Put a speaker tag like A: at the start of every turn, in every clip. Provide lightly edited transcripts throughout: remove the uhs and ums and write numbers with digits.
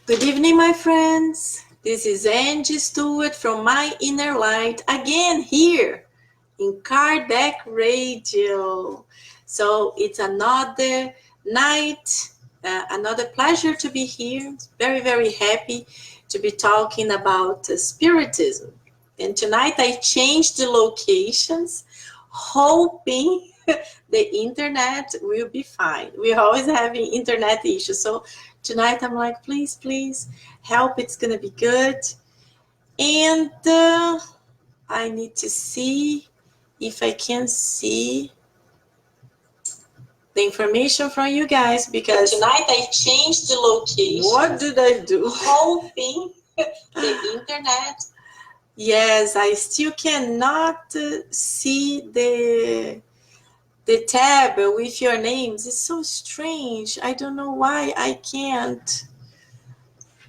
A: Good evening, my friends. This is Angie Stewart from My Inner Light again here in Kardec Radio. So it's another night, another pleasure to be here. Very, very happy to be talking about Spiritism. And tonight I changed the locations, hoping the internet will be fine. We're always having internet issues. So tonight I'm like, please help. It's going to be good. And I need to see if I can see the information from you guys because
B: Tonight I changed the location.
A: What did I do?
B: Hoping the internet.
A: Yes, I still cannot see the tab with your names. It's so strange. I don't know why I can't.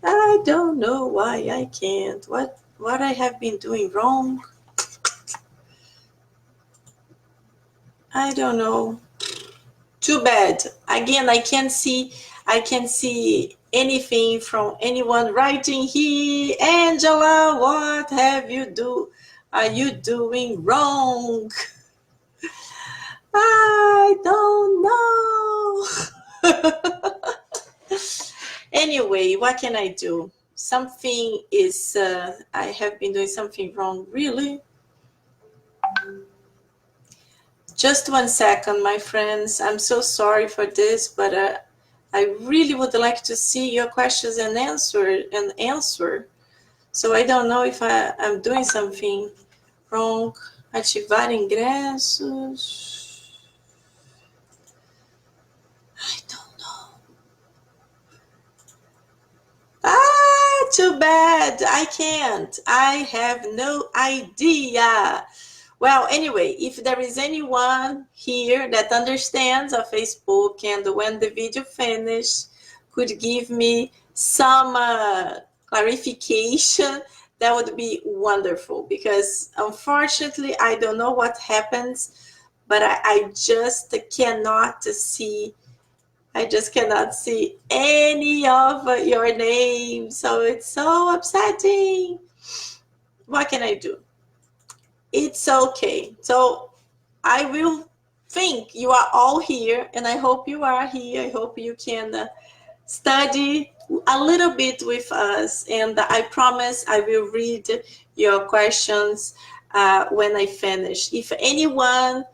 A: I don't know why I can't. What I have been doing wrong? I don't know. Too bad. Again, I can't see anything from anyone writing here. Angela, what are you doing wrong? I don't know. Anyway, what can I do? Something is, I have been doing something wrong, really? Just 1 second, my friends. I'm so sorry for this, but I really would like to see your questions and answer. So I don't know if I'm doing something wrong. Ativar ingressos. I don't know. Too bad. I can't. I have no idea. Well, anyway, if there is anyone here that understands of Facebook and when the video finished could give me some clarification, that would be wonderful because unfortunately I don't know what happens, but I just cannot see any of your names. So it's so upsetting. What can I do? It's okay. So I will think you are all here, and I hope you are here. I hope you can study a little bit with us, and I promise I will read your questions when I finish. If anyone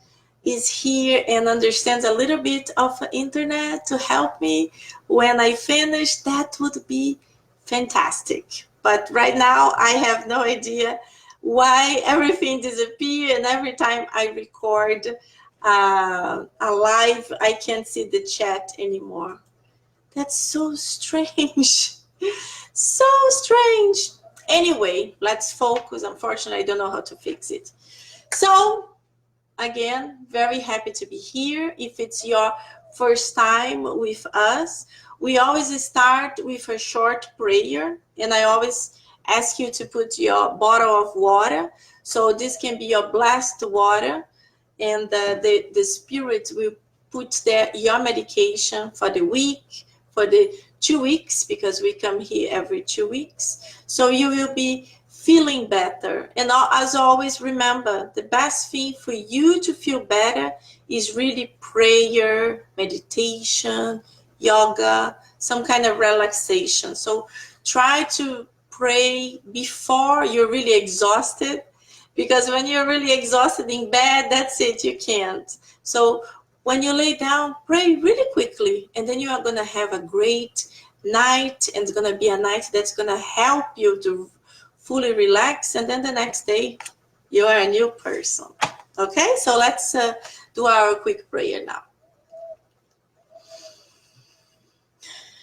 A: is here and understands a little bit of internet to help me when I finish, that would be fantastic. But right now I have no idea why everything disappeared, and every time I record a live, I can't see the chat anymore. That's so strange. So strange. Anyway, let's focus. Unfortunately, I don't know how to fix it. So, again, very happy to be here. If it's your first time with us, we always start with a short prayer, and I always ask you to put your bottle of water. So this can be your blessed water, and the spirit will put there your medication for the week, for the 2 weeks, because we come here every 2 weeks. So you will be feeling better. And as always, remember, the best thing for you to feel better is really prayer, meditation, yoga, some kind of relaxation. So try to pray before you're really exhausted, because when you're really exhausted in bed, that's it, you can't. So when you lay down, pray really quickly, and then you are going to have a great night, and it's going to be a night that's going to help you to fully relax, and then the next day you are a new person. Okay, so let's do our quick prayer now.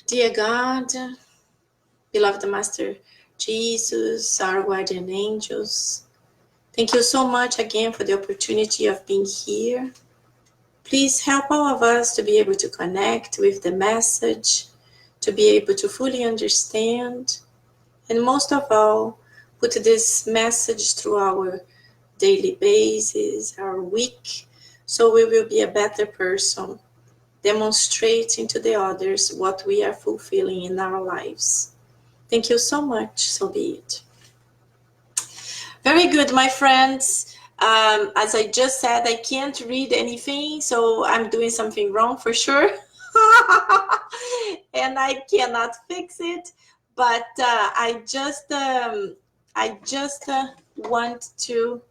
A: Dear God, beloved Master Jesus, our guardian angels, thank you so much again for the opportunity of being here. Please help all of us to be able to connect with the message, to be able to fully understand, and most of all, put this message through our daily basis, our week, so we will be a better person, demonstrating to the others what we are fulfilling in our lives. Thank you so much. So be it. Very good, my friends. As I just said, I can't read anything, so I'm doing something wrong for sure. And I cannot fix it. But I just want to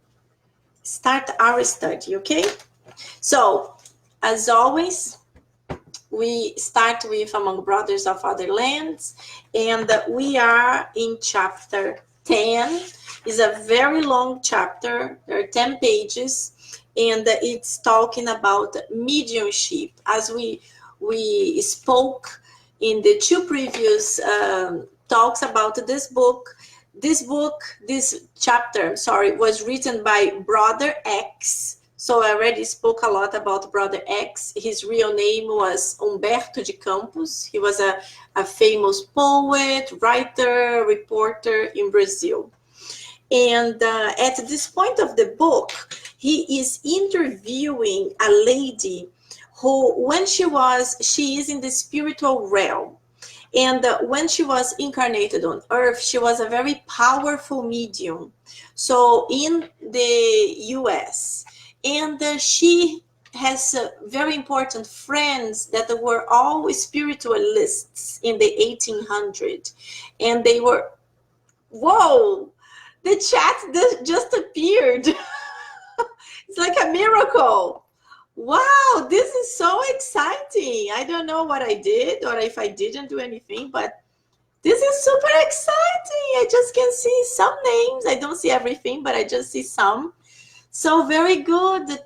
A: start our study, okay? So, as always, we start with Among Brothers of Other Lands, and we are in chapter 10. It's a very long chapter. There are 10 pages, and it's talking about mediumship. As we spoke in the two previous talks about this chapter, sorry, was written by Brother X. So I already spoke a lot about Brother X. His real name was Humberto de Campos. He was a famous poet, writer, reporter in Brazil. And at this point of the book, he is interviewing a lady who, when she is in the spiritual realm. And when she was incarnated on Earth, she was a very powerful medium. So in the US, and she has very important friends that were all spiritualists in the 1800s. And they were, whoa, the chat just appeared. It's like a miracle. Wow, this is so exciting. I don't know what I did or if I didn't do anything, but this is super exciting. I just can see some names. I don't see everything, but I just see some. So very good.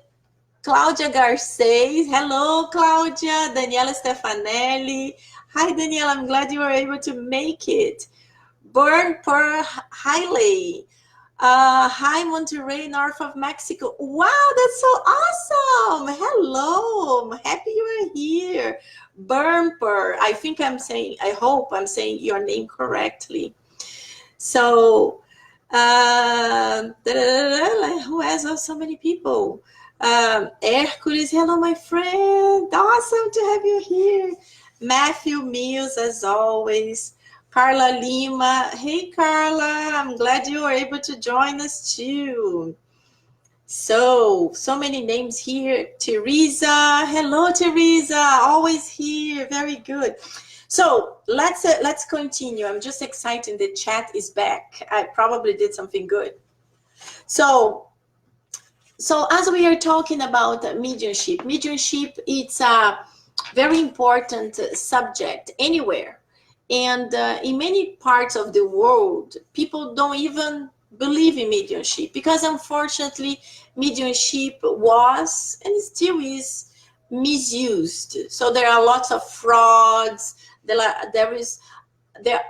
A: Cláudia Garcês. Hello, Cláudia. Daniela Stefanelli. Hi, Daniela. I'm glad you were able to make it. Burn per Hiley. Hi, Monterrey, north of Mexico. Wow, that's so awesome. Hello. I'm happy you are here. Burnper. I hope I'm saying your name correctly. So, who has so many people? Hercules, hello, my friend. Awesome to have you here. Matthew Mills, as always. Carla Lima. Hey, Carla. I'm glad you were able to join us too. So many names here. Teresa. Hello, Teresa. Always here. Very good. So let's continue. I'm just excited. The chat is back. I probably did something good. So as we are talking about mediumship, it's a very important subject anywhere. And in many parts of the world, people don't even believe in mediumship because unfortunately, mediumship was and still is misused. So there are lots of frauds. There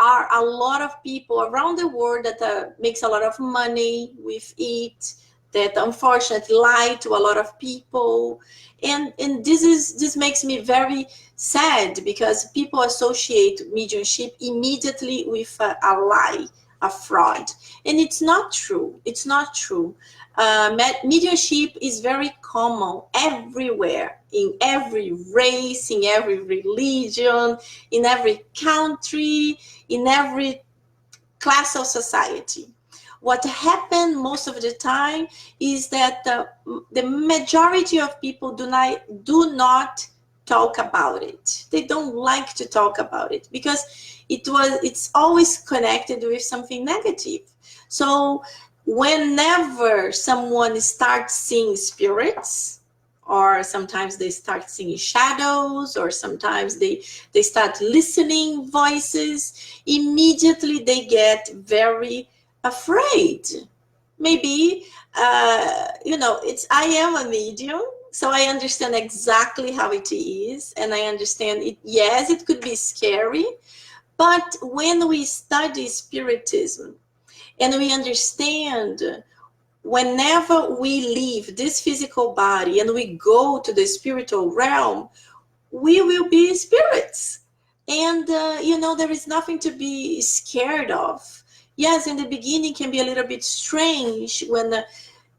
A: are a lot of people around the world that makes a lot of money with it, that unfortunately lie to a lot of people. And this makes me very sad because people associate mediumship immediately with a lie, a fraud. And it's not true. It's not true. Mediumship is very common everywhere, in every race, in every religion, in every country, in every class of society. What happens most of the time is that the majority of people do not talk about it. They don't like to talk about it because it's always connected with something negative. So whenever someone starts seeing spirits, or sometimes they start seeing shadows, or sometimes they start listening voices, immediately they get very afraid. Maybe I am a medium, so I understand exactly how it is, and I understand it. Yes, it could be scary, but when we study Spiritism and we understand, whenever we leave this physical body and we go to the spiritual realm, we will be spirits. And, there is nothing to be scared of. Yes, in the beginning can be a little bit strange when,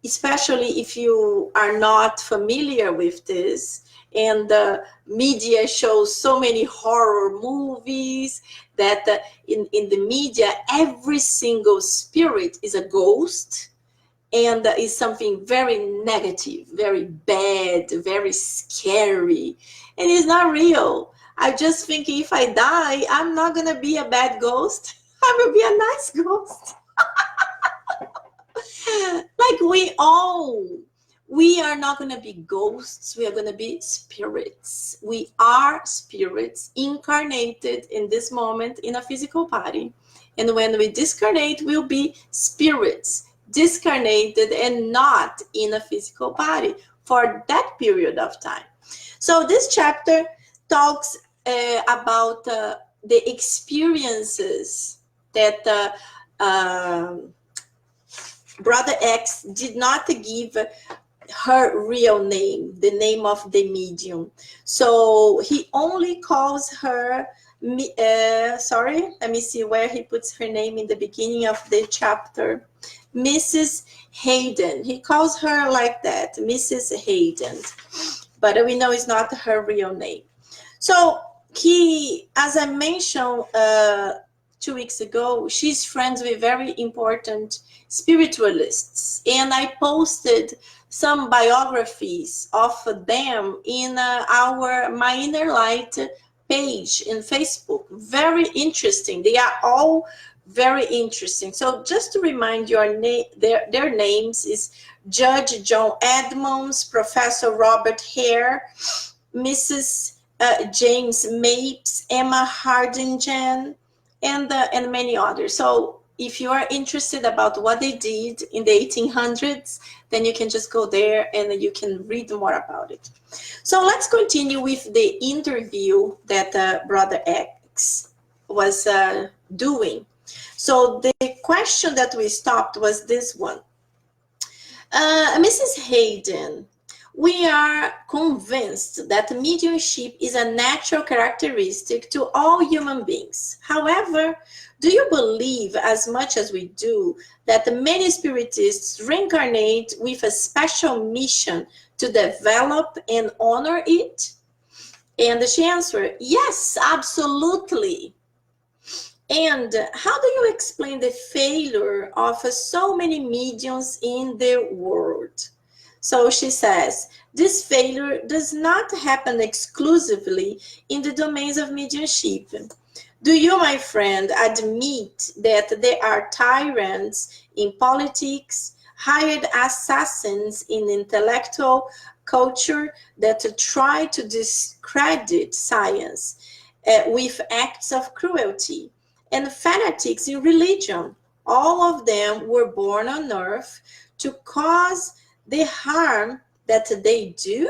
A: especially if you are not familiar with this, and the media shows so many horror movies that in the media every single spirit is a ghost, and is something very negative, very bad, very scary, and it's not real. I just think if I die, I'm not gonna be a bad ghost. I will be a nice ghost. Like we are not going to be ghosts, we are going to be spirits. We are spirits incarnated in this moment in a physical body, and when we discarnate, we'll be spirits discarnated and not in a physical body for that period of time. So this chapter talks about the experiences that Brother X did not give her real name, the name of the medium. So he only calls her, sorry, let me see where he puts her name in the beginning of the chapter. Mrs. Hayden. He calls her like that, Mrs. Hayden. But we know it's not her real name. So he, as I mentioned 2 weeks ago, she's friends with very important spiritualists, and I posted some biographies of them in our My Inner Light page in Facebook. Very interesting. They are all very interesting. So just to remind you, their names is Judge John Edmonds, Professor Robert Hare, Mrs. James Mapes, Emma Hardingen, and many others. So if you are interested about what they did in the 1800s, then you can just go there and you can read more about it. So let's continue with the interview that Brother X was doing. So the question that we stopped was this one. Mrs. Hayden, we are convinced that mediumship is a natural characteristic to all human beings. However, do you believe, as much as we do, that many spiritists reincarnate with a special mission to develop and honor it? And she answered, yes, absolutely. And how do you explain the failure of so many mediums in the world? So she says, this failure does not happen exclusively in the domains of mediumship. Do you, my friend, admit that there are tyrants in politics, hired assassins in intellectual culture that try to discredit science with acts of cruelty, and fanatics in religion? All of them were born on earth to cause the harm that they do?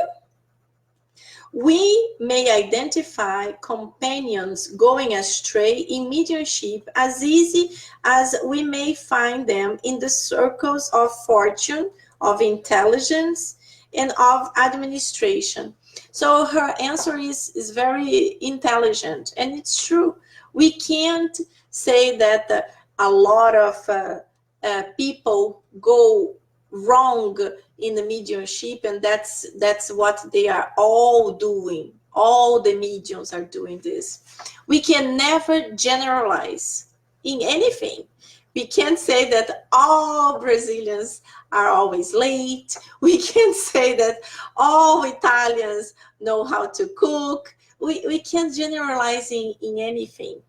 A: We may identify companions going astray in mediumship as easy as we may find them in the circles of fortune, of intelligence, and of administration. So her answer is very intelligent, and it's true. We can't say that a lot of people go wrong in the mediumship, and that's what they are all doing. All the mediums are doing this. We can never generalize in anything. We can't say that all Brazilians are always late. We can't say that all Italians know how to cook. We can't generalize in anything.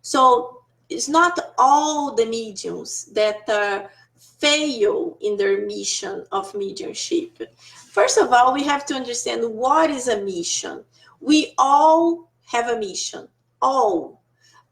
A: So it's not all the mediums that fail in their mission of mediumship. First of all, we have to understand what is a mission. We all have a mission, all.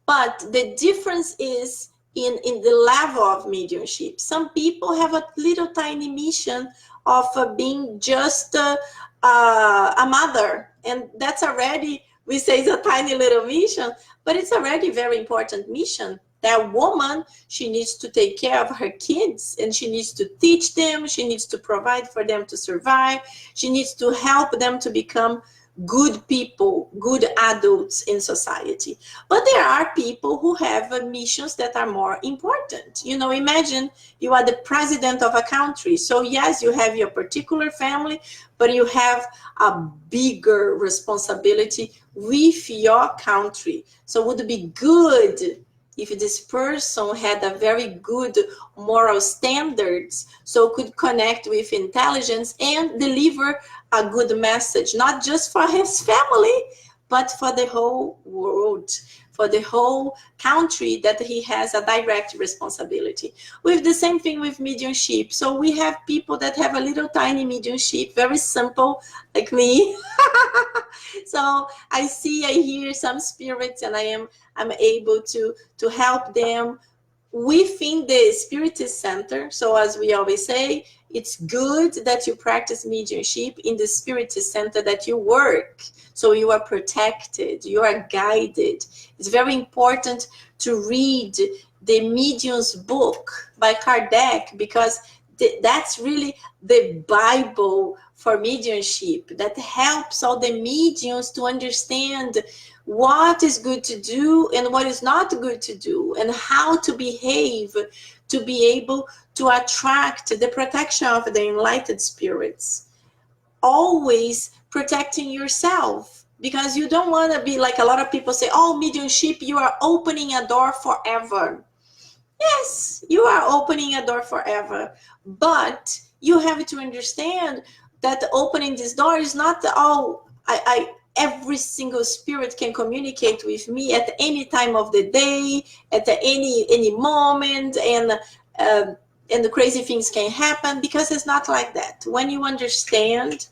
A: But the difference is in the level of mediumship. Some people have a little tiny mission of being just a mother, and that's already, we say it's a tiny little mission, but it's already a very important mission. That woman, she needs to take care of her kids, and she needs to teach them, she needs to provide for them to survive, she needs to help them to become good people, good adults in society. But there are people who have missions that are more important. You know, imagine you are the president of a country. So yes, you have your particular family, but you have a bigger responsibility with your country. So would it be good if this person had a very good moral standards, so could connect with intelligence and deliver a good message, not just for his family, but for the whole world, for the whole country, that he has a direct responsibility. With the same thing with mediumship. So we have people that have a little tiny mediumship, very simple, like me. So I see, I hear some spirits, and I'm able to help them within the Spiritist Center. So as we always say, it's good that you practice mediumship in the Spiritist Center that you work. So you are protected, you are guided. It's very important to read the Medium's book by Kardec, because that's really the Bible for mediumship, that helps all the mediums to understand what is good to do and what is not good to do, and how to behave to be able to attract the protection of the enlightened spirits. Always protecting yourself, because you don't want to be like a lot of people say, oh, mediumship, you are opening a door forever. Yes, you are opening a door forever, but you have to understand that opening this door is not every single spirit can communicate with me at any time of the day, at any moment, and the crazy things can happen, because it's not like that. When you understand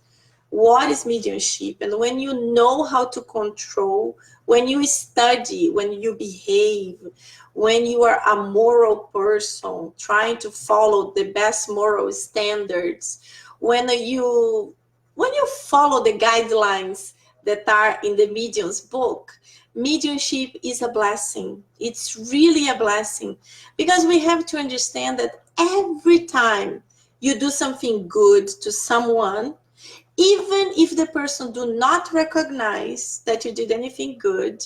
A: what is mediumship, and when you know how to control, when you study, when you behave, when you are a moral person trying to follow the best moral standards, when you follow the guidelines that are in the medium's book, mediumship is a blessing. It's really a blessing, because we have to understand that every time you do something good to someone, even if the person do not recognize that you did anything good,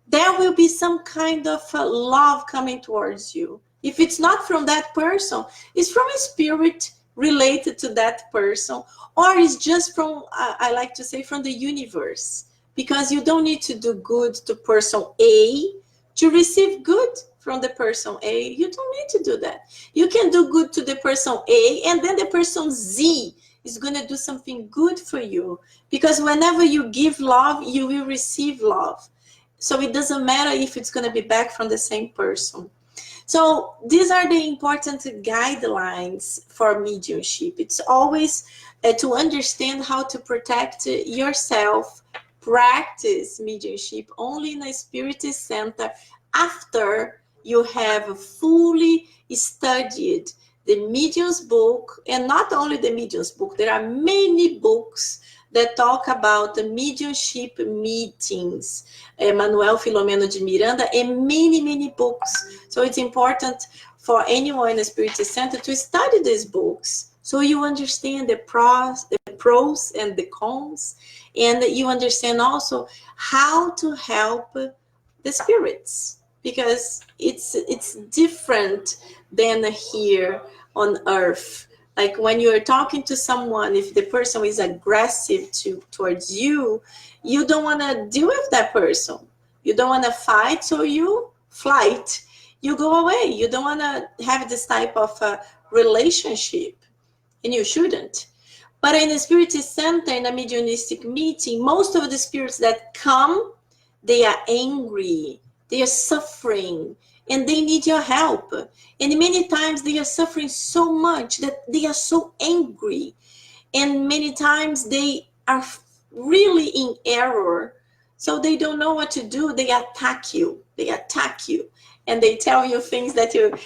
A: there will be some kind of love coming towards you. If it's not from that person, it's from a spirit related to that person, or it's just from, I like to say, from the universe, because you don't need to do good to person A to receive good from the person A. You don't need to do that. You can do good to the person A, and then the person Z is going to do something good for you, because whenever you give love, you will receive love. So it doesn't matter if it's going to be back from the same person. So these are the important guidelines for mediumship. It's always to understand how to protect yourself. Practice mediumship only in a spiritist center after you have fully studied the medium's book, and not only the medium's book. There are many books that talk about the mediumship meetings, Manuel Filomeno de Miranda, and many books. So it's important for anyone in the Spiritist Center to study these books, so you understand the pros and the cons, and you understand also how to help the spirits, because it's different than here on earth. Like when you're talking to someone, if the person is aggressive towards you, you don't want to deal with that person. You don't want to fight, so you flight. You go away. You don't want to have this type of relationship, and you shouldn't. But in a spiritist center, in a mediumistic meeting, most of the spirits that come, they are angry, they are suffering, and they need your help. And many times they are suffering so much that they are so angry. And many times they are really in error. So they don't know what to do. They attack you. They attack you. And they tell you things that you,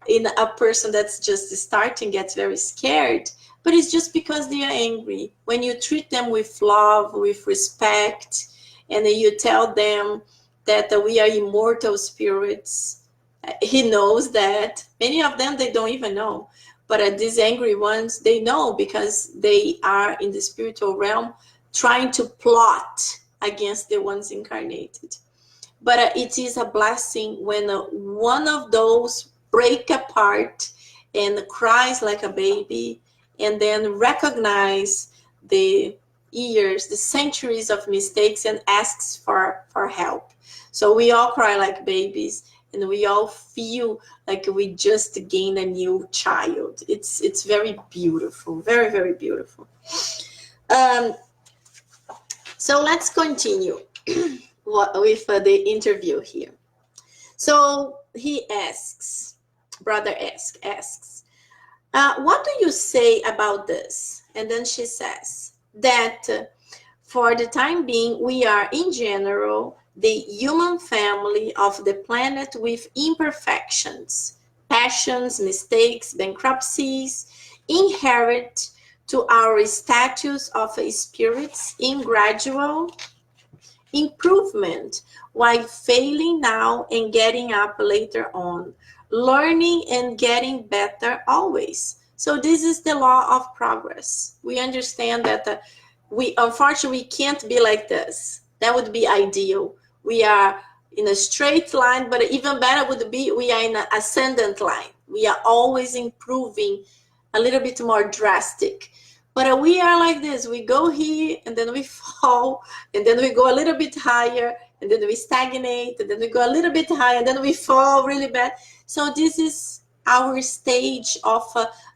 A: in a person that's just starting, gets very scared. But it's just because they are angry. When you treat them with love, with respect, and you tell them that we are immortal spirits, he knows that. Many of them, they don't even know. But these angry ones, they know, because they are in the spiritual realm trying to plot against the ones incarnated. But it is a blessing when one of those break apart and cries like a baby, and then recognize the years, the centuries of mistakes, and asks for help. So we all cry like babies, and we all feel like we just gained a new child. It's very beautiful, very, very beautiful. Um, so let's continue with the interview here. So he asks, brother asks, what do you say about this? And then she says that for the time being, we are in general the human family of the planet with imperfections, passions, mistakes, bankruptcies, inherent to our status of spirits in gradual improvement, while failing now and getting up later on, learning and getting better always. So this is the law of progress. We understand that we unfortunately can't be like this. That would be ideal. We are in a straight line, but even better would be we are in an ascendant line. We are always improving, a little bit more drastic. But we are like this. We go here and then we fall, and then we go a little bit higher, and then we stagnate, and then we go a little bit higher, and then we fall really bad. So this is our stage of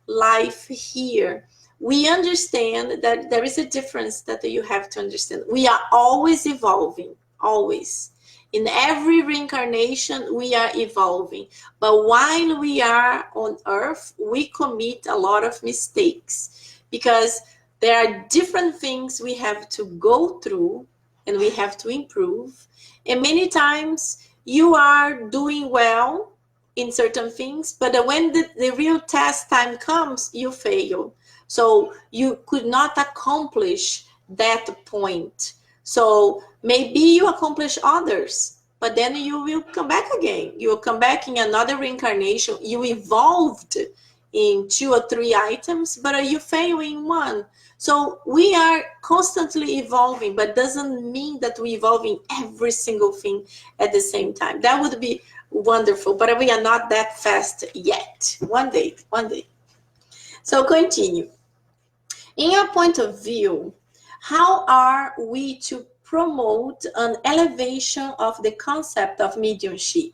A: life here. We understand that there is a difference that you have to understand. We are always evolving, always. In every reincarnation, we are evolving. But while we are on earth, we commit a lot of mistakes, because there are different things we have to go through and we have to improve. And many times you are doing well in certain things, but when the real test time comes, you fail. So you could not accomplish that point. So maybe you accomplish others, but then you will come back again. You will come back in another reincarnation. You evolved in 2 or 3 items, but you fail in one. So we are constantly evolving, but doesn't mean that we evolve in every single thing at the same time. That would be wonderful, but we are not that fast yet. One day. So continue. In your point of view, how are we to promote an elevation of the concept of mediumship?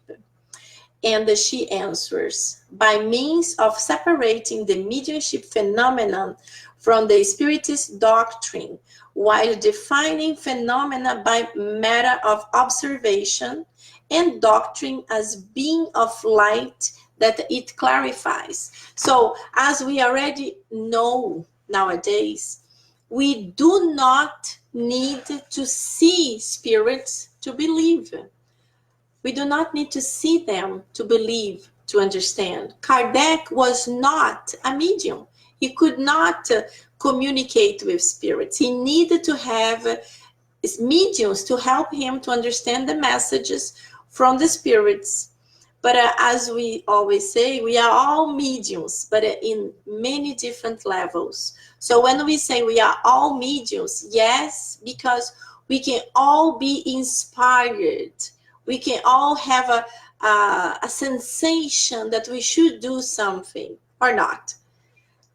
A: And she answers, by means of separating the mediumship phenomenon from the Spiritist doctrine, while defining phenomena by matter of observation and doctrine as being of light that it clarifies. So, as we already know nowadays, we do not need to see spirits to believe. We do not need to see them to believe, to understand. Kardec was not a medium. He could not communicate with spirits. He needed to have mediums to help him to understand the messages from the spirits. But as we always say, we are all mediums, but in many different levels. So when we say we are all mediums, yes, because we can all be inspired. We can all have a sensation that we should do something or not.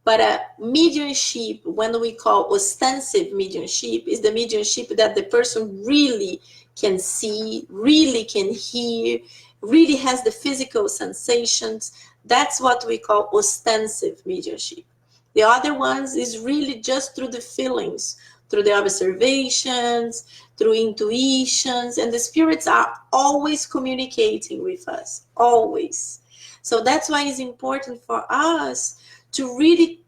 A: But mediumship, when we call ostensive mediumship, is the mediumship that the person really can see, really can hear, really has the physical sensations. That's what we call ostensive mediumship. The other ones is really just through the feelings, through the observations, through intuitions, and the spirits are always communicating with us, always. So that's why it's important for us to really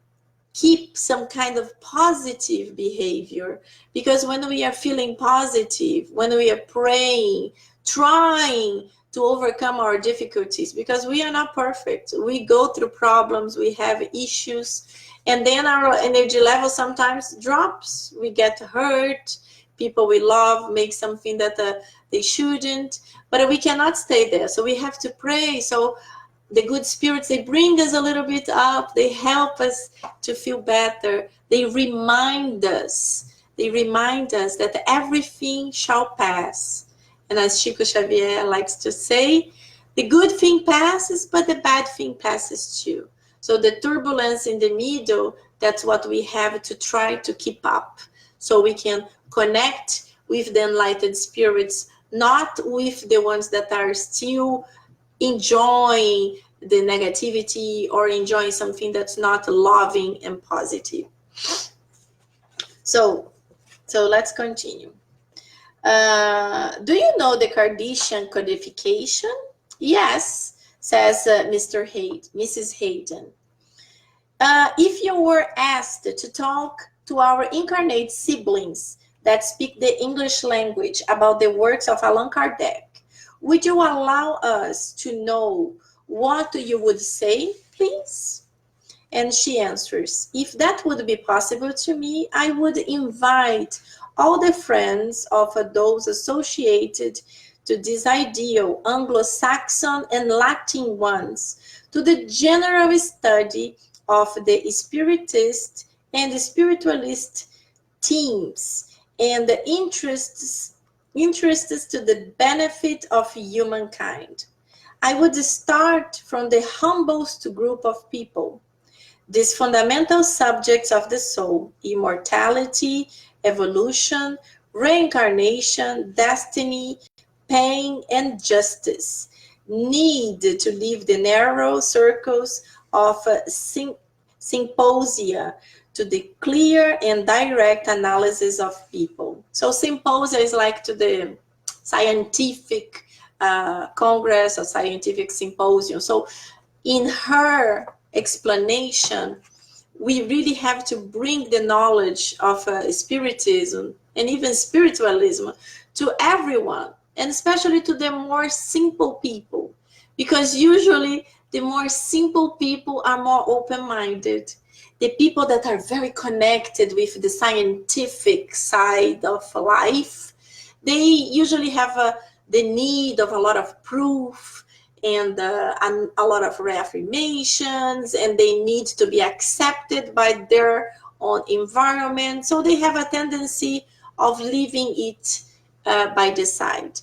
A: keep some kind of positive behavior, because when we are feeling positive, when we are praying, trying to overcome our difficulties, because we are not perfect, we go through problems, we have issues, and then our energy level sometimes drops. We get hurt, people we love make something that they shouldn't, but we cannot stay there. So we have to pray. So the good spirits, they bring us a little bit up, they help us to feel better, they remind us they remind us that everything shall pass. And as Chico Xavier likes to say, the good thing passes, but the bad thing passes too. So the turbulence in the middle, that's what we have to try to keep up, so we can connect with the enlightened spirits, not with the ones that are still enjoying the negativity or enjoying something that's not loving and positive. So let's continue. Do you know the Kardashian codification? Yes, says Mrs. Hayden. If you were asked to talk to our incarnate siblings that speak the English language about the works of Allan Kardec, would you allow us to know what you would say, please? And she answers, if that would be possible to me, I would invite all the friends of those associated to this ideal Anglo-Saxon and Latin ones to the general study of the Spiritist and the Spiritualist themes and the interests to the benefit of humankind. I would start from the humblest group of people, these fundamental subjects of the soul: immortality, evolution, reincarnation, destiny, pain, and justice, need to leave the narrow circles of symposia to the clear and direct analysis of people. So symposia is like to the scientific congress or scientific symposium. So in her explanation, we really have to bring the knowledge of Spiritism and even spiritualism to everyone, and especially to the more simple people, because usually the more simple people are more open-minded. The people that are very connected with the scientific side of life, they usually have the need of a lot of proof and a lot of reaffirmations, and they need to be accepted by their own environment. So they have a tendency of leaving it by the side.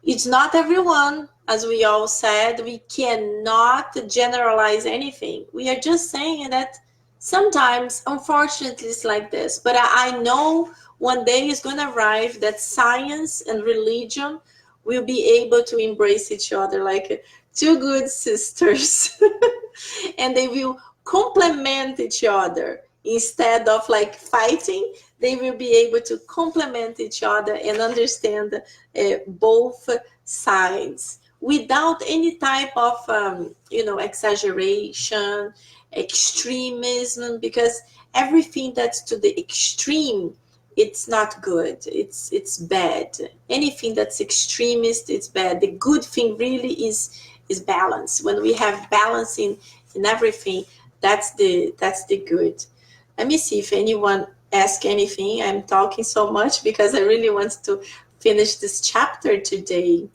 A: It's not everyone, as we all said. We cannot generalize anything. We are just saying that sometimes, unfortunately, it's like this. But I know one day is going to arrive that science and religion will be able to embrace each other like two good sisters. And they will complement each other instead of like fighting. They will be able to complement each other and understand both sides without any type of exaggeration, extremism, because everything that's to the extreme, it's not good. It's bad. Anything that's extremist, it's bad. The good thing really is balance. When we have balance in everything, that's the good. Let me see if anyone asks anything. I'm talking so much because I really want to finish this chapter today.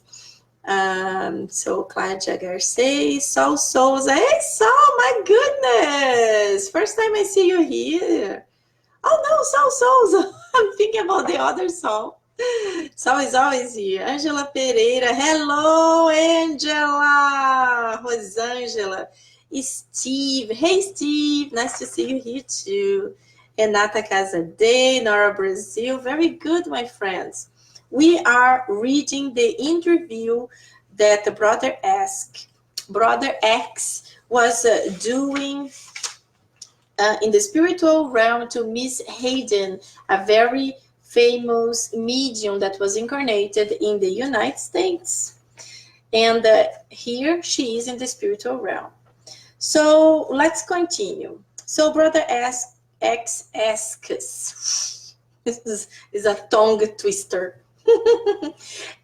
A: So Claudia Garcia, Sol Souza. Hey, Sol, my goodness. First time I see you here. Oh no, Sol Souza. I'm thinking about the other Sol. Sol is always here. Angela Pereira. Hello, Angela. Rosângela. Steve. Hey, Steve. Nice to see you here too. Renata Casadei, Nora Brazil. Very good, my friends. We are reading the interview that the Brother X was doing in the spiritual realm to Miss Hayden, a very famous medium that was incarnated in the United States. And here she is in the spiritual realm. So let's continue. So Brother X asks, this is a tongue twister.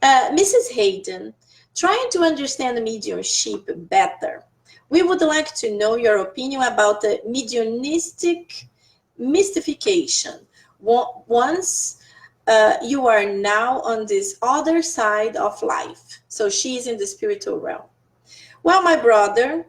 A: Mrs. Hayden, trying to understand mediumship better, we would like to know your opinion about the mediumistic mystification. Once you are now on this other side of life. So she is in the spiritual realm. Well, my brother,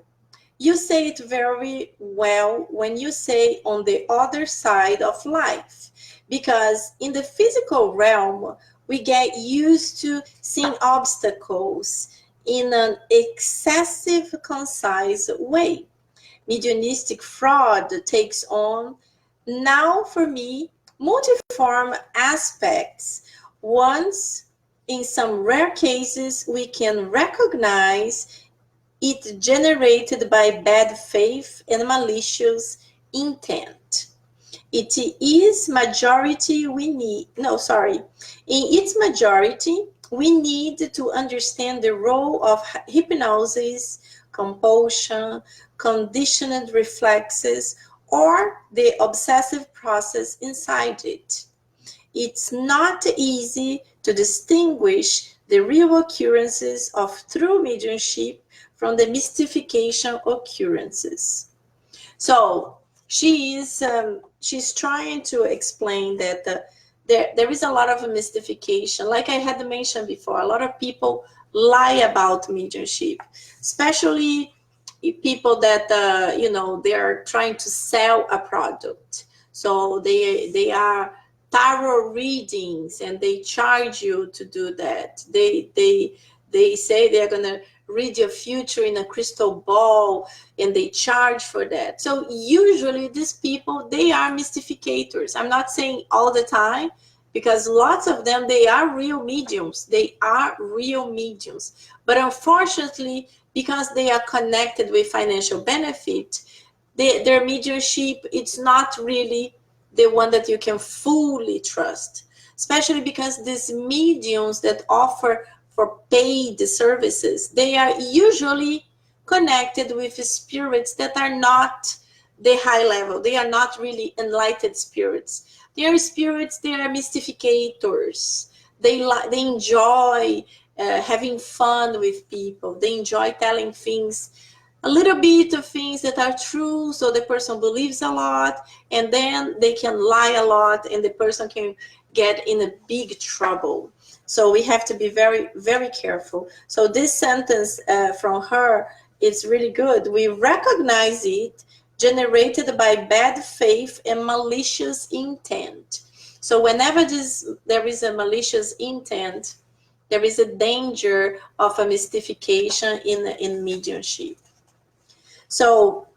A: you say it very well when you say on the other side of life, because in the physical realm, we get used to seeing obstacles in an excessive, concise way. Mediumistic fraud takes on, now for me, multiform aspects. Once, in some rare cases, we can recognize it generated by bad faith and malicious intent. It is majority we need, no, sorry. In its majority, we need to understand the role of hypnosis, compulsion, conditioned reflexes, or the obsessive process inside it. It's not easy to distinguish the real occurrences of true mediumship from the mystification occurrences. So she's trying to explain that there is a lot of mystification. Like I had mentioned before, a lot of people lie about mediumship, especially people that they are trying to sell a product. So they are tarot readings and they charge you to do that. They say they're gonna read your future in a crystal ball and they charge for that. So usually these people, they are mystificators. I'm not saying all the time, because lots of them, they are real mediums. They are real mediums. But unfortunately, because they are connected with financial benefit, their mediumship, it's not really the one that you can fully trust, especially because these mediums that offer for paid services, they are usually connected with spirits that are not the high level. They are not really enlightened spirits. They are spirits, they are mystificators. They enjoy having fun with people. They enjoy telling things, a little bit of things that are true, so the person believes a lot, and then they can lie a lot and the person can get in a big trouble. So we have to be very, very careful. So this sentence from her, it's really good. We recognize it generated by bad faith and malicious intent. So whenever there is a malicious intent, there is a danger of a mystification in mediumship. So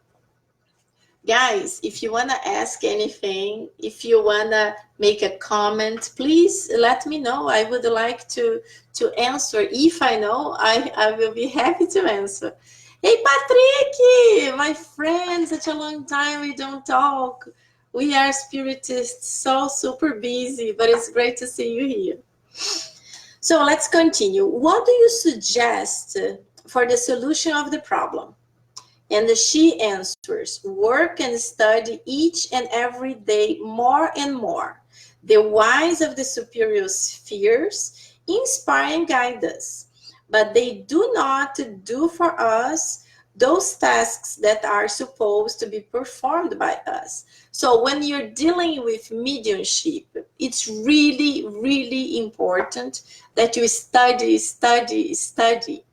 A: guys, if you want to ask anything, if you want to make a comment, please let me know. I would like to answer. If I know, I will be happy to answer. Hey, Patrick, my friend, such a long time we don't talk. We are spiritists, so super busy, but it's great to see you here. So let's continue. What do you suggest for the solution of the problem? And she answers, work and study each and every day more and more. The wise of the superior spheres inspire and guide us, but they do not do for us those tasks that are supposed to be performed by us. So when you're dealing with mediumship, it's really, really important that you study, study, study.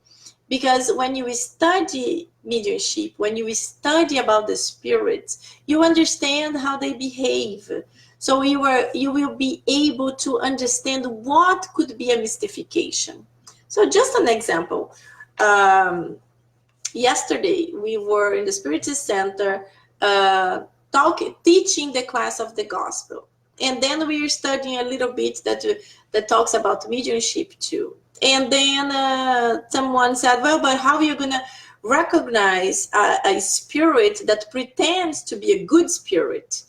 A: Because when you study mediumship, when you study about the spirits, you understand how they behave. So you will be able to understand what could be a mystification. So just an example. Yesterday, we were in the Spiritist Center teaching the class of the gospel. And then we are studying a little bit that talks about mediumship too. And then someone said, well, but how are you going to recognize a spirit that pretends to be a good spirit,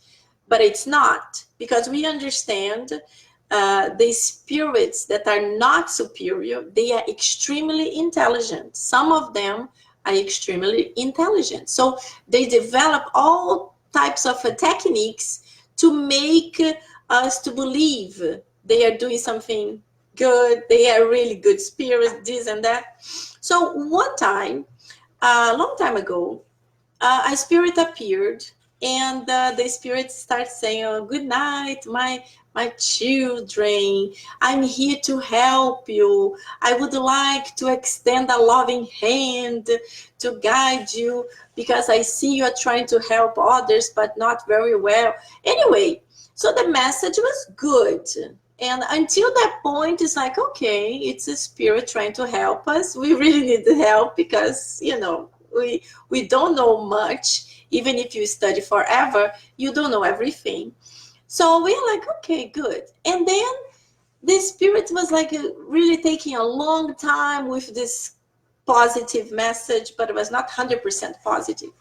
A: but it's not? Because we understand the spirits that are not superior, they are extremely intelligent. Some of them are extremely intelligent. So they develop all types of techniques to make us to believe they are doing something good, they are really good spirits, this and that. So one time, a long time ago, a spirit appeared, and the spirit started saying, oh, good night, my children, I'm here to help you. I would like to extend a loving hand to guide you, because I see you are trying to help others, but not very well. Anyway, So the message was good. And until that point, it's like, okay, it's a spirit trying to help us. We really need the help because, we don't know much. Even if you study forever, you don't know everything. So we're like, okay, good. And then the spirit was like really taking a long time with this positive message, but it was not 100% positive.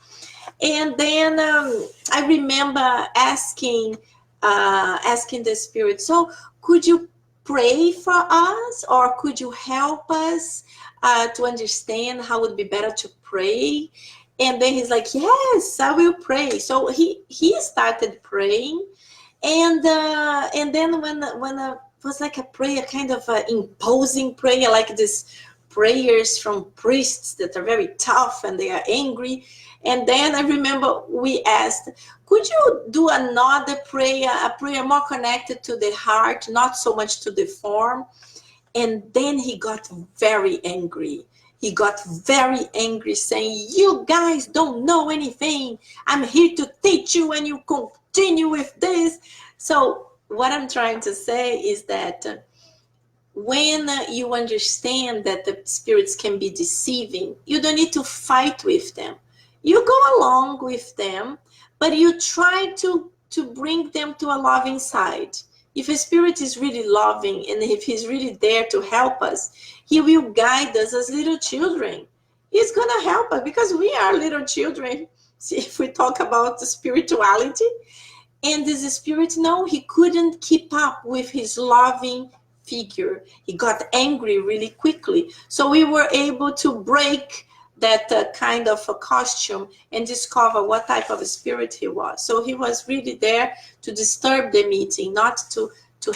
A: And then I remember asking the spirit, so could you pray for us, or could you help us to understand how it would be better to pray? And then he's like, yes, I will pray. So he started praying, and then when it was like a prayer, kind of an imposing prayer, like this prayers from priests that are very tough and they are angry. And then I remember we asked, could you do another prayer, a prayer more connected to the heart, not so much to the form? And then he got very angry. He got very angry, saying, you guys don't know anything. I'm here to teach you, and you continue with this. So what I'm trying to say is that when you understand that the spirits can be deceiving, you don't need to fight with them. You go along with them, but you try to bring them to a loving side. If a spirit is really loving and if he's really there to help us, he will guide us as little children. He's going to help us because we are little children. See, if we talk about the spirituality, and this spirit, no, he couldn't keep up with his loving figure. He got angry really quickly. So we were able to break that kind of a costume and discover what type of a spirit he was. So he was really there to disturb the meeting, not to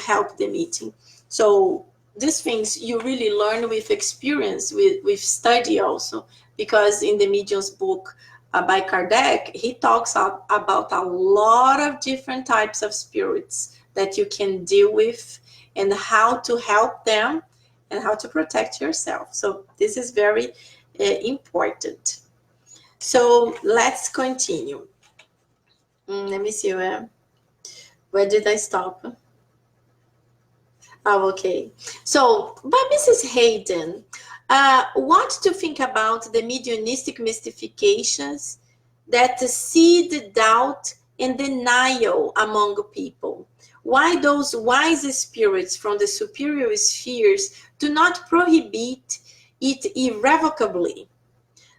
A: help the meeting. So these things you really learn with experience, with study also, because in the Medium's book, by Kardec, he talks about a lot of different types of spirits that you can deal with and how to help them and how to protect yourself. So this is very important. So let's continue. Let me see where did I stop? Oh, okay. So by Mrs. Hayden, what to think about the mediumistic mystifications that seed doubt and denial among people? Why those wise spirits from the superior spheres do not prohibit it irrevocably?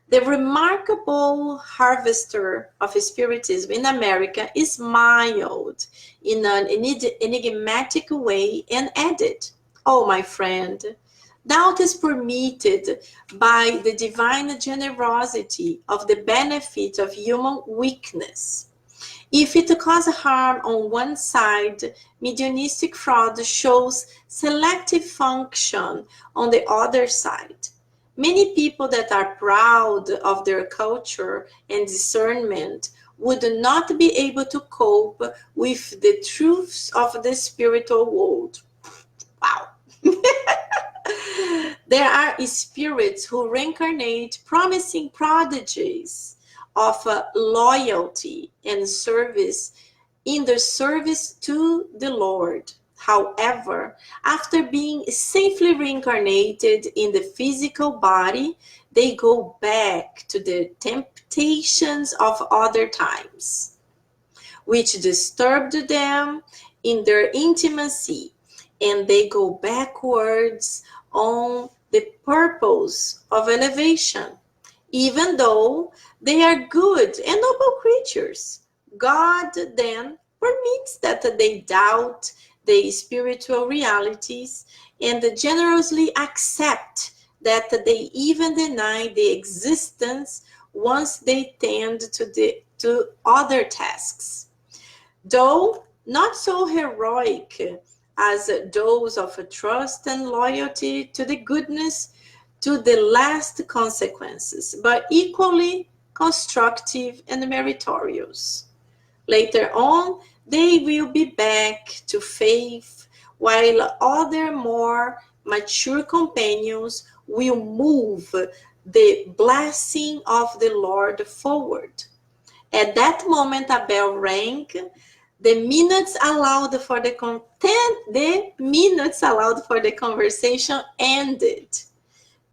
A: The remarkable harvester of Spiritism in America is mild in an enigmatic way and added, oh, my friend, doubt is permitted by the divine generosity of the benefit of human weakness. If it causes harm on one side, mediumistic fraud shows selective function on the other side. Many people that are proud of their culture and discernment would not be able to cope with the truths of the spiritual world. Wow. There are spirits who reincarnate promising prodigies of loyalty and service in the service to the Lord. However, after being safely reincarnated in the physical body, they go back to the temptations of other times, which disturbed them in their intimacy, and they go backwards on the purpose of elevation, even though they are good and noble creatures. God then permits that they doubt the spiritual realities and generously accept that they even deny the existence once they tend to other tasks. Though not so heroic as those of trust and loyalty to the goodness to the last consequences, but equally constructive and meritorious. Later on, they will be back to faith, while other more mature companions will move the blessing of the Lord forward. At that moment, a bell rang. The minutes allowed for the conversation ended.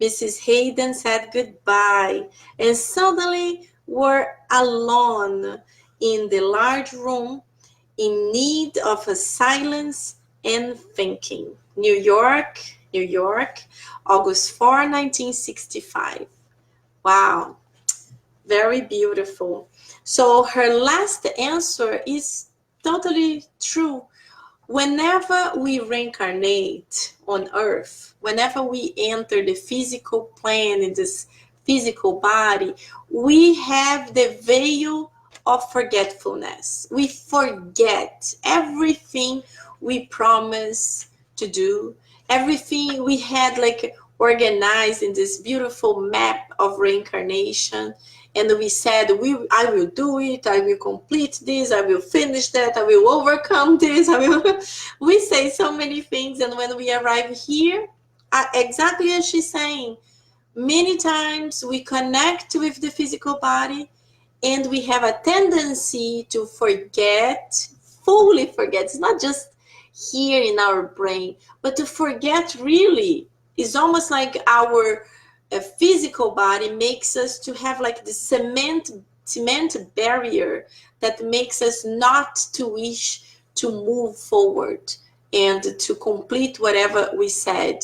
A: Mrs. Hayden said goodbye and suddenly were alone in the large room in need of a silence and thinking. New York, New York, August 4, 1965. Wow, very beautiful. So her last answer is totally true. Whenever we reincarnate on earth, whenever we enter the physical plane in this physical body, we have the veil of forgetfulness. We forget everything we promised to do, everything we had like organized in this beautiful map of reincarnation. And we said, I will do it, I will complete this, I will finish that, I will overcome this, I will. We say so many things, and when we arrive here, exactly as she's saying, many times we connect with the physical body and we have a tendency to forget, fully forget. It's not just here in our brain, but to forget really is almost like our physical body makes us to have like the cement barrier that makes us not to wish to move forward and to complete whatever we said.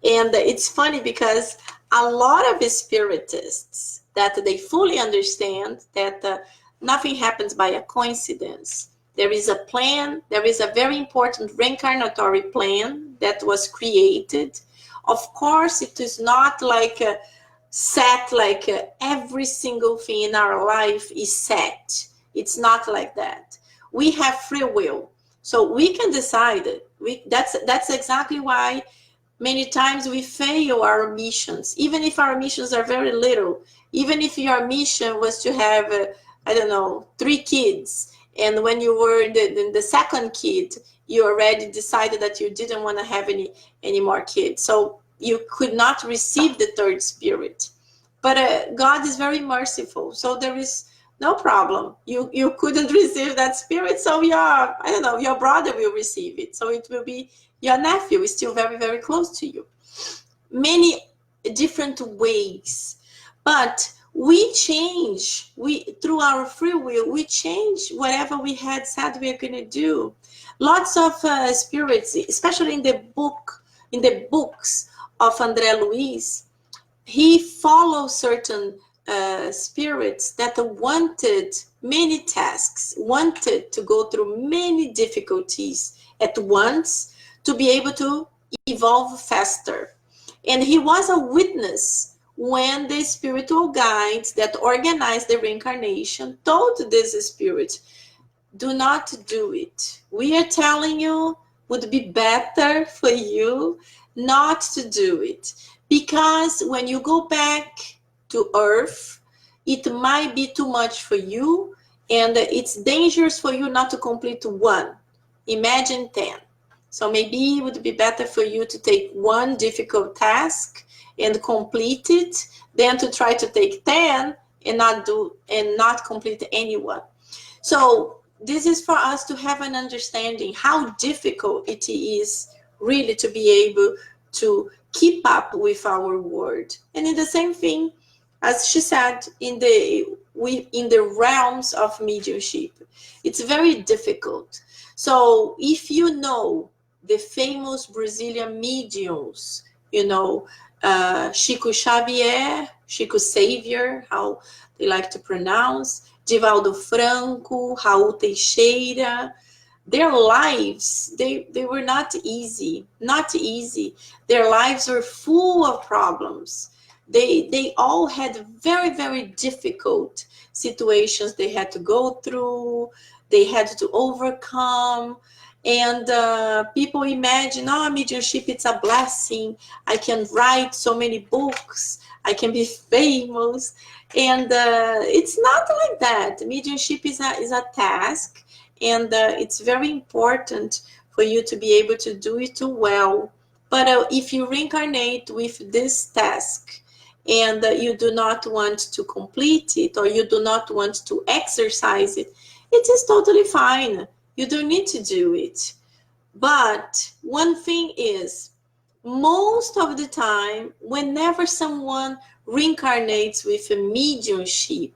A: And it's funny because a lot of spiritists that they fully understand that nothing happens by a coincidence. There is a plan, there is a very important reincarnatory plan that was created. Of course, it is not like set, like every single thing in our life is set. It's not like that. We have free will. So we can decide it. That's exactly why many times we fail our missions, even if our missions are very little. Even if your mission was to have, I don't know, 3 kids, and when you were the second kid, you already decided that you didn't want to have any more kids. So you could not receive the third spirit. But God is very merciful, so there is no problem. You couldn't receive that spirit, so your brother will receive it. So it will be your nephew is still very, very close to you. Many different ways. But we change, through our free will, we change whatever we had said we are going to do. Lots of spirits, especially in the books of André Luiz, he follows certain spirits that wanted many tasks, wanted to go through many difficulties at once to be able to evolve faster. And he was a witness when the spiritual guides that organized the reincarnation told this spirit, do not do it. We are telling you, would be better for you not to do it. Because when you go back to Earth, it might be too much for you, and it's dangerous for you not to complete 1. Imagine 10. So maybe it would be better for you to take 1 difficult task and complete it than to try to take 10 and not complete any one. So this is for us to have an understanding how difficult it is really to be able to keep up with our word. And in the same thing, as she said, in the realms of mediumship, it's very difficult. So if you know the famous Brazilian mediums, Chico Xavier, Chico Xavier, how they like to pronounce, Divaldo Franco, Raul Teixeira, their lives, they were not easy. Their lives were full of problems. They all had very, very difficult situations they had to go through, they had to overcome. And people imagine, mediumship, it's a blessing. I can write so many books. I can be famous. And it's not like that. Mediumship is a task, and it's very important for you to be able to do it well. But if you reincarnate with this task and you do not want to complete it, or you do not want to exercise it, it is totally fine. You don't need to do it. But one thing is, most of the time, whenever someone reincarnates with a mediumship,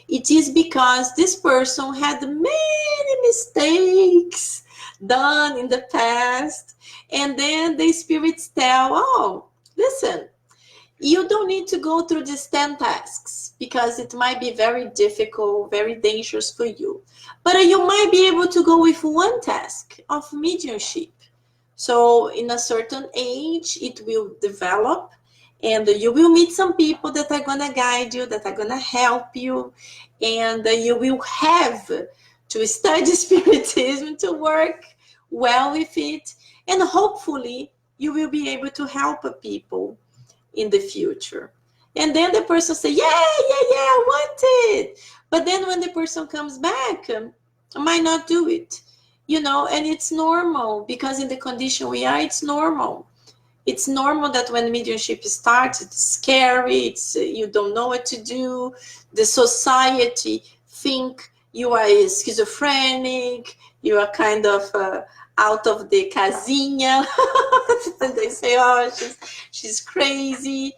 A: it is because this person had many mistakes done in the past, and then the spirits tell, oh, listen, you don't need to go through these 10 tasks because it might be very difficult, very dangerous for you. But you might be able to go with one task of mediumship. So in a certain age, it will develop, and you will meet some people that are going to guide you, that are going to help you, and you will have to study Spiritism to work well with it, and hopefully you will be able to help people in the future. And then the person say, yeah, I want it. But then when the person comes back, I might not do it, and it's normal, because in the condition we are, it's normal. It's normal that when mediumship starts, it's scary, you don't know what to do. The society think you are schizophrenic, you are kind of out of the casinha. And they say, oh, she's crazy.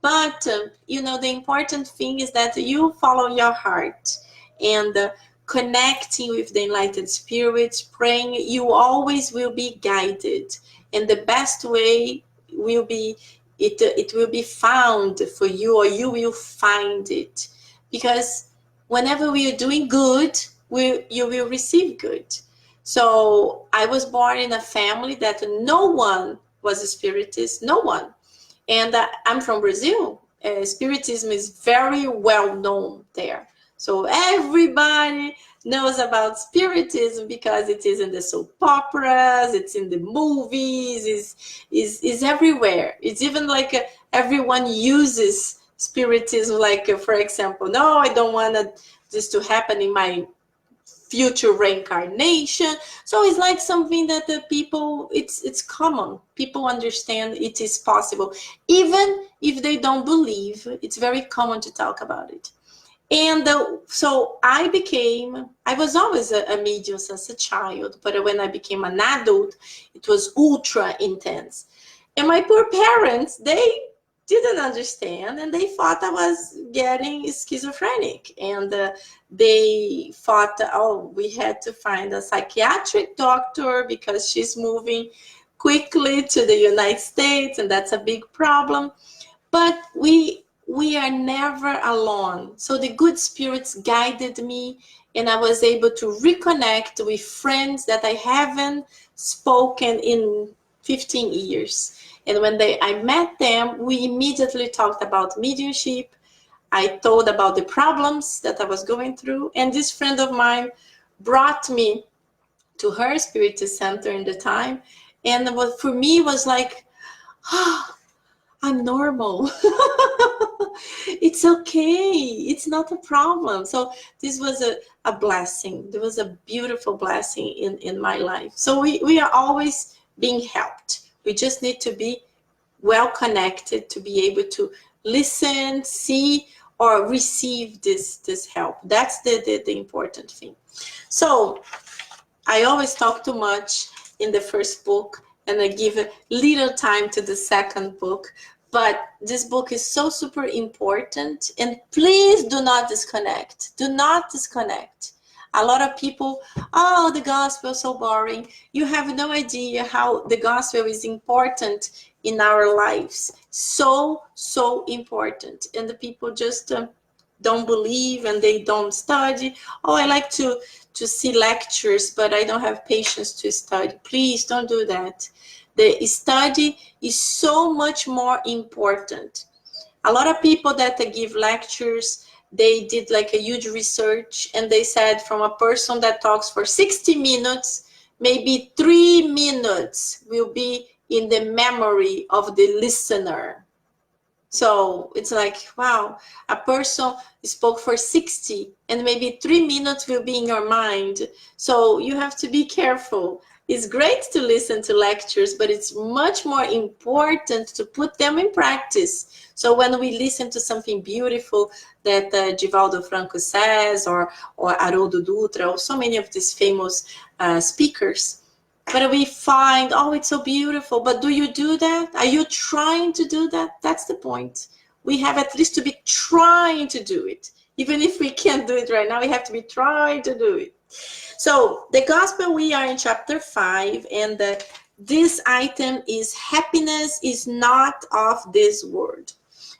A: But, the important thing is that you follow your heart, and connecting with the enlightened spirits, praying, you always will be guided. And the best way will be, it will be found for you, or you will find it. Because whenever we are doing good, you will receive good. So I was born in a family that no one was a spiritist, no one. And I'm from Brazil. Spiritism is very well known there. So everybody knows about Spiritism because it is in the soap operas, it's in the movies, is everywhere. It's even like everyone uses Spiritism, like for example, no, I don't want this to happen in my future reincarnation. So it's like something that the people, it's common. People understand it is possible. Even if they don't believe, it's very common to talk about it. And so I was always a medium since a child, but when I became an adult, it was ultra intense. And my poor parents, they didn't understand, and they thought I was getting schizophrenic. And they thought, oh, we had to find a psychiatric doctor because she's moving quickly to the United States, and that's a big problem. But we are never alone. So the good spirits guided me, and I was able to reconnect with friends that I haven't spoken in 15 years. And when I met them, we immediately talked about mediumship. I told about the problems that I was going through, and this friend of mine brought me to her spiritist center in the time. And what for me was like, oh, I'm normal. It's okay. It's not a problem. So this was a blessing. There was a beautiful blessing in my life. So we are always being helped. We just need to be well connected to be able to listen, see, or receive this help. That's the important thing. So I always talk too much in the first book, and I give a little time to the second book. But this book is so super important, and please do not disconnect. Do not disconnect. A lot of people, oh, the gospel is so boring. You have no idea how the gospel is important in our lives. So important. And the people just don't believe, and they don't study. Oh, I like to see lectures, but I don't have patience to study. Please don't do that. The study is so much more important. A lot of people that give lectures, they did like a huge research, and they said from a person that talks for 60 minutes, maybe 3 minutes will be in the memory of the listener. So it's like, wow, a person spoke for 60 and maybe 3 minutes will be in your mind. So you have to be careful. It's great to listen to lectures, but it's much more important to put them in practice. So when we listen to something beautiful that Divaldo Franco says, or Haroldo Dutra, or so many of these famous speakers, but we find, oh, it's so beautiful, but do you do that? Are you trying to do that? That's the point. We have at least to be trying to do it. Even if we can't do it right now, we have to be trying to do it. So the gospel, we are in chapter 5, and this item is happiness is not of this world.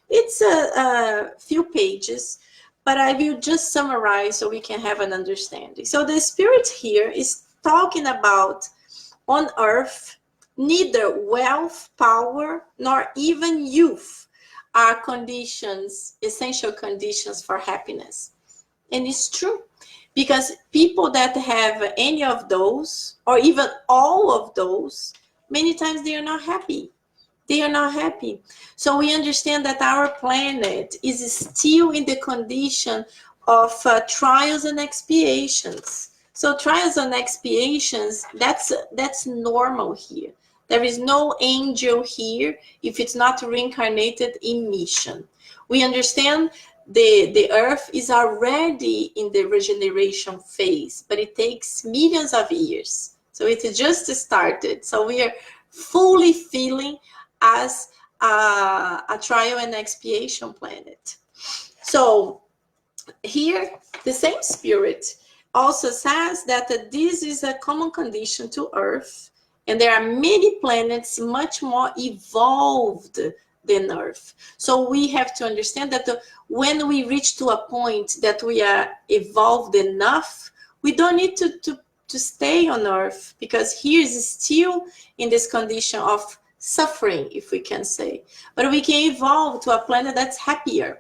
A: It's a few pages, but I will just summarize so we can have an understanding. So the Spirit here is talking about on earth, neither wealth, power, nor even youth are conditions, essential conditions for happiness. And it's true, because people that have any of those, or even all of those, many times they are not happy. They are not happy. So we understand that our planet is still in the condition of trials and expiations. So trials and expiations, that's normal here. There is no angel here if it's not reincarnated in mission. We understand the earth is already in the regeneration phase, but it takes millions of years. So it just started. So we are fully feeling as a trial and expiation planet. So here, the same Spirit also says that this is a common condition to Earth, and there are many planets much more evolved than Earth. So we have to understand that when we reach to a point that we are evolved enough, we don't need to stay on Earth, because here is still in this condition of suffering, if we can say. But we can evolve to a planet that's happier.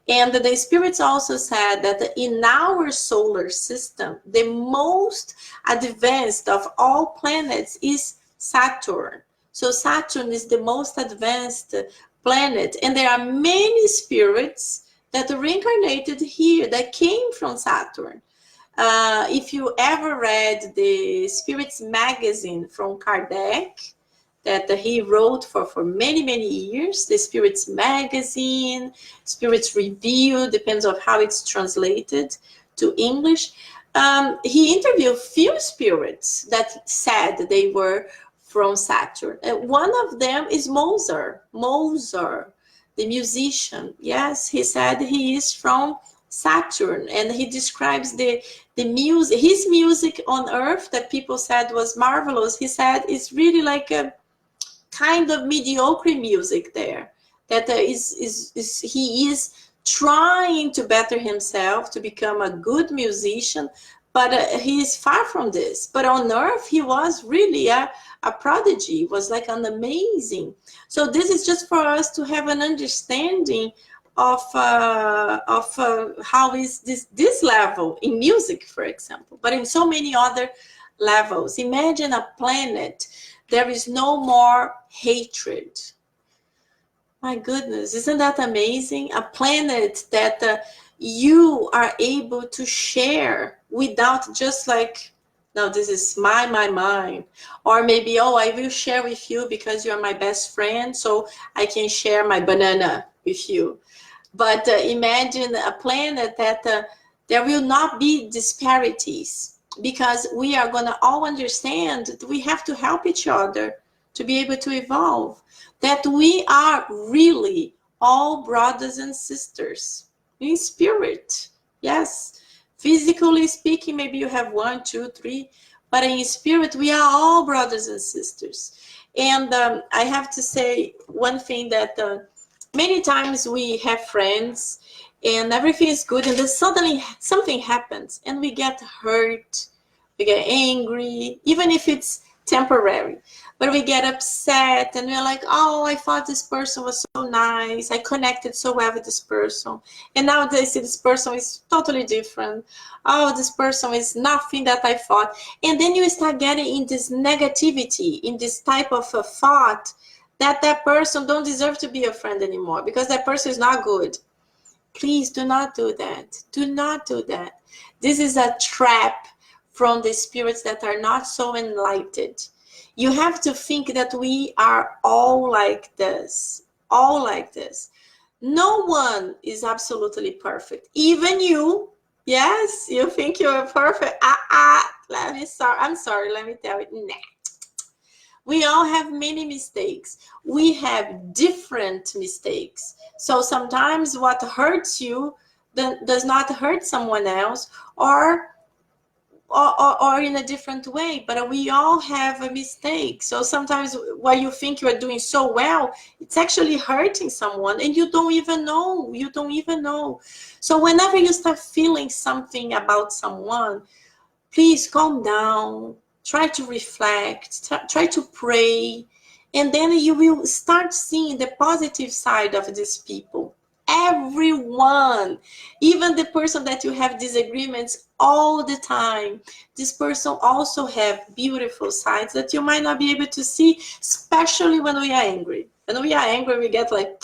A: And the spirits also said that in our solar system, the most advanced of all planets is Saturn. So Saturn is the most advanced planet. And there are many spirits that reincarnated here that came from Saturn. If you ever read the Spirits magazine from Kardec, that he wrote for many, many years, the Spirits magazine, Spirits Review, depends on how it's translated to English. He interviewed few spirits that said they were from Saturn. One of them is Mozart, the musician. Yes, he said he is from Saturn, and he describes the music, his music on Earth that people said was marvelous. He said it's really like a kind of mediocre music there, that he is trying to better himself to become a good musician, but he is far from this. But on Earth, he was really a prodigy, was like an amazing. So this is just for us to have an understanding of how is this level in music, for example, but in so many other levels. Imagine a planet, there is no more hatred. My goodness, isn't that amazing? A planet that you are able to share without just like, no, this is mine. Or maybe, oh, I will share with you because you're my best friend, so I can share my banana with you. But imagine a planet that there will not be disparities, because we are going to all understand that we have to help each other to be able to evolve, that we are really all brothers and sisters in spirit. Yes, physically speaking, maybe you have 1, 2, 3, but in spirit, we are all brothers and sisters. And I have to say one thing, that many times we have friends and everything is good, and then suddenly something happens and we get hurt, we get angry, even if it's temporary, but we get upset and we're like, oh, I thought this person was so nice, I connected so well with this person, and now they see this person is totally different. Oh, this person is nothing that I thought. And then you start getting in this negativity, in this type of a thought that person don't deserve to be a friend anymore because that person is not good. Please do not do that. Do not do that. This is a trap from the spirits that are not so enlightened. You have to think that we are all like this, all like this. No one is absolutely perfect. Even you. Yes, you think you are perfect. I'm sorry, let me tell you. Nah. We all have many mistakes. We have different mistakes. So sometimes what hurts you does not hurt someone else, or in a different way, but we all have a mistake. So sometimes what you think you are doing so well, it's actually hurting someone, and you don't even know. You don't even know. So whenever you start feeling something about someone, please calm down, try to reflect, try to pray, and then you will start seeing the positive side of these people. Everyone, even the person that you have disagreements all the time, this person also have beautiful sides that you might not be able to see, especially when we are angry. When we are angry, we get like,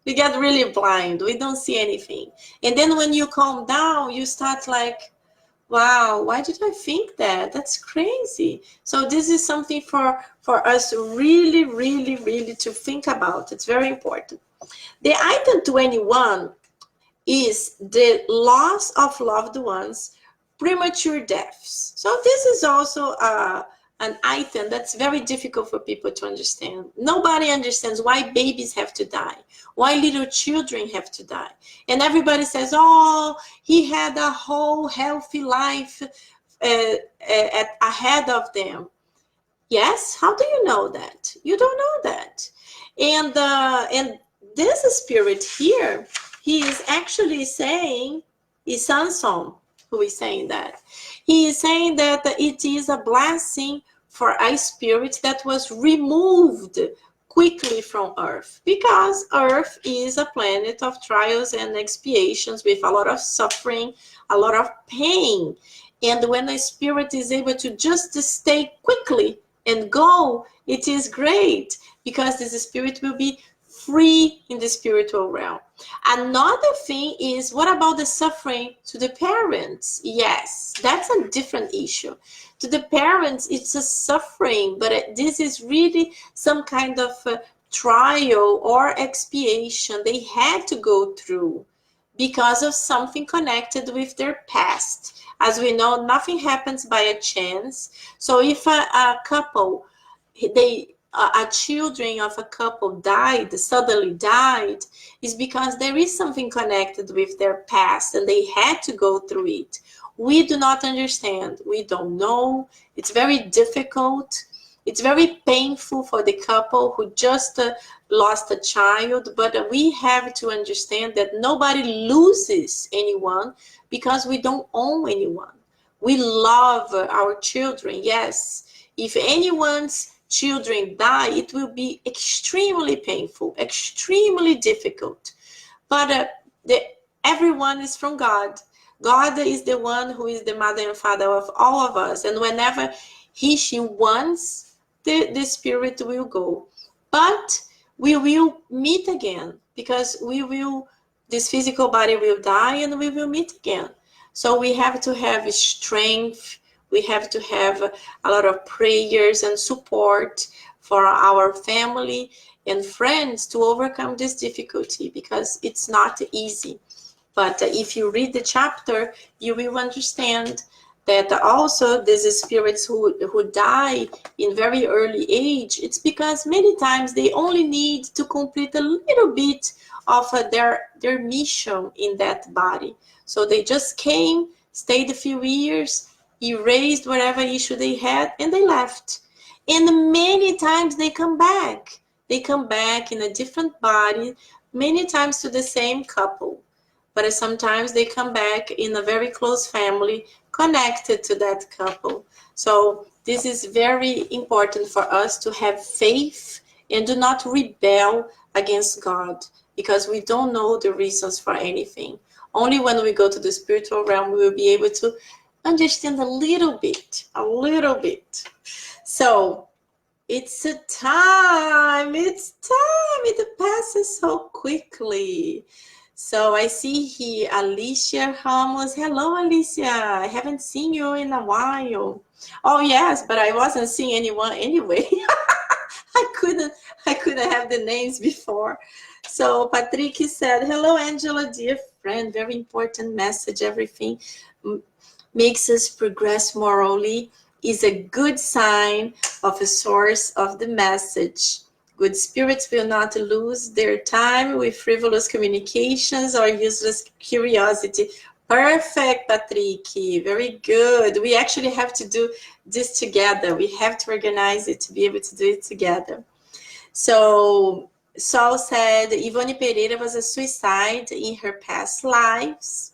A: we get really blind. We don't see anything. And then when you calm down, you start like, wow, why did I think that? That's crazy. So this is something for us really, really, really to think about. It's very important. The item 21 is the loss of loved ones, premature deaths. So this is also an item that's very difficult for people to understand. Nobody understands why babies have to die, why little children have to die. And everybody says, oh, he had a whole healthy life ahead of them. Yes, how do you know that? You don't know that. And this spirit here, he is actually saying, is Sanson who is saying that. He is saying that it is a blessing for a spirit that was removed quickly from Earth, because Earth is a planet of trials and expiations with a lot of suffering, a lot of pain. And when a spirit is able to just stay quickly and go, it is great, because this spirit will be free in the spiritual realm. Another thing is, what about the suffering to the parents? Yes, that's a different issue. To the parents, it's a suffering, but this is really some kind of trial or expiation they had to go through because of something connected with their past. As we know, nothing happens by a chance. So if a couple, children of a couple suddenly died, is because there is something connected with their past and they had to go through it. We do not understand. We don't know. It's very difficult. It's very painful for the couple who just lost a child, but we have to understand that nobody loses anyone because we don't own anyone. We love our children, yes. If anyone's children die, it will be extremely painful, extremely difficult. But everyone is from God. God is the one who is the mother and father of all of us. And whenever she wants, the spirit will go. But we will meet again, because this physical body will die and we will meet again. So we have to have strength. We have to have a lot of prayers and support for our family and friends to overcome this difficulty, because it's not easy. But if you read the chapter, you will understand that also these spirits who die in very early age, it's because many times they only need to complete a little bit of their mission in that body. So they just came, stayed a few years, erased whatever issue they had, and they left. And many times they come back. They come back in a different body, many times to the same couple. But sometimes they come back in a very close family connected to that couple. So this is very important for us to have faith and do not rebel against God, because we don't know the reasons for anything. Only when we go to the spiritual realm, we will be able to understand a little bit, a little bit. So it's a time, it passes so quickly. So I see here Alicia Ramos. Hello, Alicia. I haven't seen you in a while. Oh yes, but I wasn't seeing anyone anyway. I couldn't I couldn't have the names before. So Patrick said, "Hello, Angela, dear friend. Very important message. Everything makes us progress morally is a good sign of a source of the message. Good spirits will not lose their time with frivolous communications or useless curiosity." Perfect, Patrick. Very good. We actually have to do this together. We have to organize it to be able to do it together. So, Saul said Ivone Pereira was a suicide in her past lives,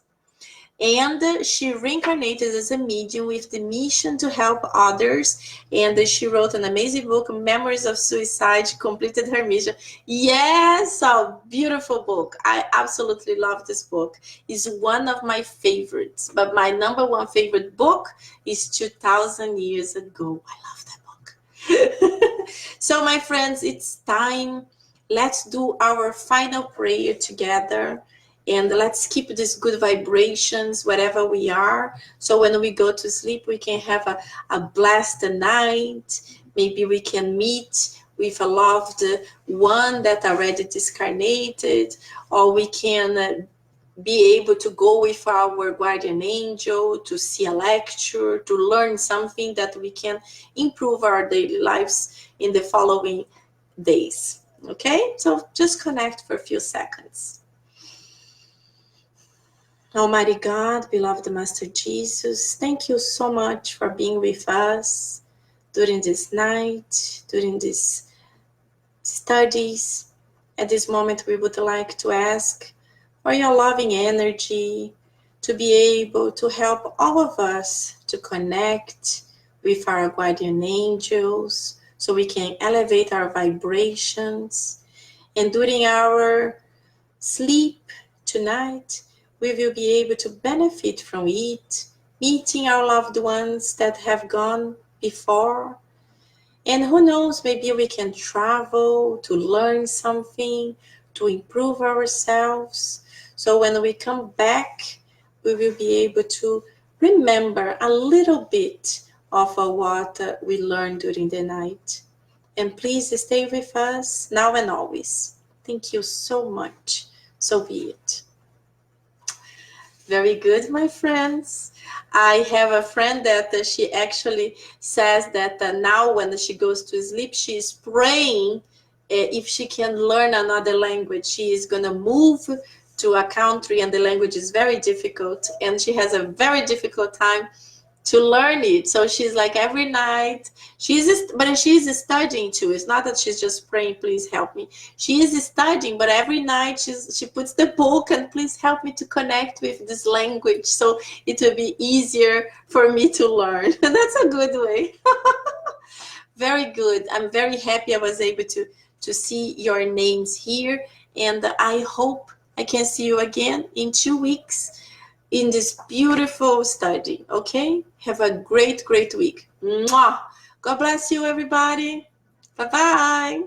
A: and she reincarnated as a medium with the mission to help others, and she wrote an amazing book, Memories of Suicide. She completed her mission. Yes, a beautiful book. I absolutely love this book. It's one of my favorites, but my number one favorite book is 2000 Years Ago. I love that book. So my friends, it's time. Let's do our final prayer together, and let's keep these good vibrations wherever we are, so when we go to sleep we can have a blessed night. Maybe we can meet with a loved one that already discarnated, or we can be able to go with our guardian angel to see a lecture, to learn something that we can improve our daily lives in the following days. Okay, so just connect for a few seconds. Almighty God, beloved Master Jesus, thank you so much for being with us during this night, during these studies. At this moment, we would like to ask for your loving energy to be able to help all of us to connect with our guardian angels so we can elevate our vibrations. And during our sleep tonight, we will be able to benefit from it, meeting our loved ones that have gone before. And who knows, maybe we can travel to learn something, to improve ourselves. So when we come back, we will be able to remember a little bit of what we learned during the night. And please stay with us now and always. Thank you so much. So be it. Very good, my friends. I have a friend that she actually says that now when she goes to sleep, she is praying if she can learn another language. She is going to move to a country and the language is very difficult, and she has a very difficult time to learn it. So she's like every night but she's studying too. It's not that she's just praying, please help me. She is studying, but every night she puts the book and please help me to connect with this language so it will be easier for me to learn. And that's a good way. Very good. I'm very happy I was able to see your names here, and I hope I can see you again in 2 weeks in this beautiful study. Okay, have a great week. Mwah. God bless you, everybody. Bye bye.